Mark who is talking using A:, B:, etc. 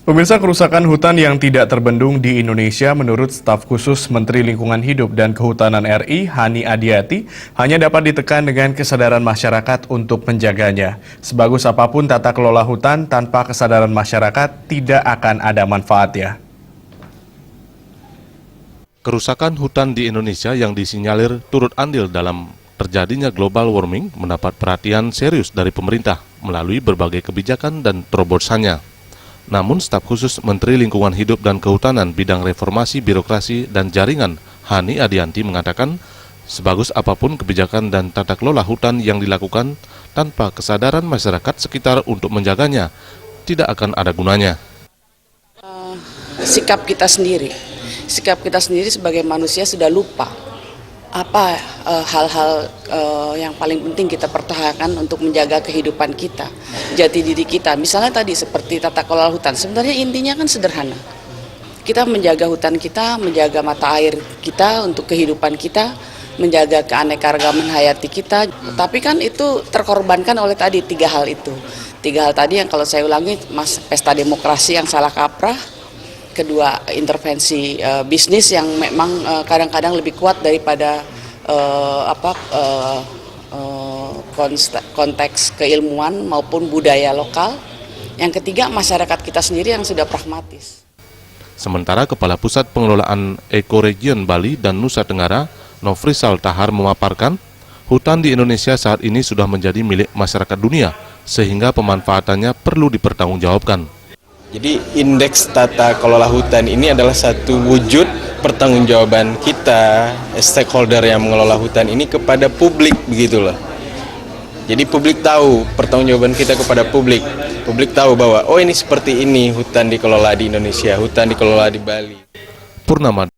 A: Pemirsa, kerusakan hutan yang tidak terbendung di Indonesia menurut staf khusus Menteri Lingkungan Hidup dan Kehutanan RI, Hani Adiati, hanya dapat ditekan dengan kesadaran masyarakat untuk menjaganya. Sebagus apapun tata kelola hutan, tanpa kesadaran masyarakat tidak akan ada manfaatnya.
B: Kerusakan hutan di Indonesia yang disinyalir turut andil dalam terjadinya global warming mendapat perhatian serius dari pemerintah melalui berbagai kebijakan dan terobosannya. Namun, staf khusus Menteri Lingkungan Hidup dan Kehutanan bidang reformasi birokrasi dan jaringan, Hani Adianti mengatakan, sebagus apapun kebijakan dan tata kelola hutan yang dilakukan tanpa kesadaran masyarakat sekitar untuk menjaganya, tidak akan ada gunanya.
C: Sikap kita sendiri sebagai manusia sudah lupa apa hal-hal yang paling penting kita pertahankan untuk menjaga kehidupan kita, jati diri kita. Misalnya tadi seperti tata kelola hutan, sebenarnya intinya kan sederhana. Kita menjaga hutan kita, menjaga mata air kita untuk kehidupan kita, menjaga keanekaragaman hayati kita. Tapi kan itu terkorbankan oleh tadi tiga hal itu. Tiga hal tadi yang kalau saya ulangi, pesta demokrasi yang salah kaprah, kedua intervensi bisnis yang memang kadang-kadang lebih kuat daripada konteks keilmuan maupun budaya lokal. Yang ketiga, masyarakat kita sendiri yang sudah pragmatis.
B: Sementara Kepala Pusat Pengelolaan Ekoregion Bali dan Nusa Tenggara, Nofrisal Tahar memaparkan, hutan di Indonesia saat ini sudah menjadi milik masyarakat dunia, sehingga pemanfaatannya perlu dipertanggungjawabkan.
D: Jadi indeks tata kelola hutan ini adalah satu wujud pertanggungjawaban kita, stakeholder yang mengelola hutan ini kepada publik, begitulah. Jadi publik tahu pertanggungjawaban kita kepada publik. Publik tahu bahwa oh ini seperti ini hutan dikelola di Indonesia, hutan dikelola di Bali.
B: Purnama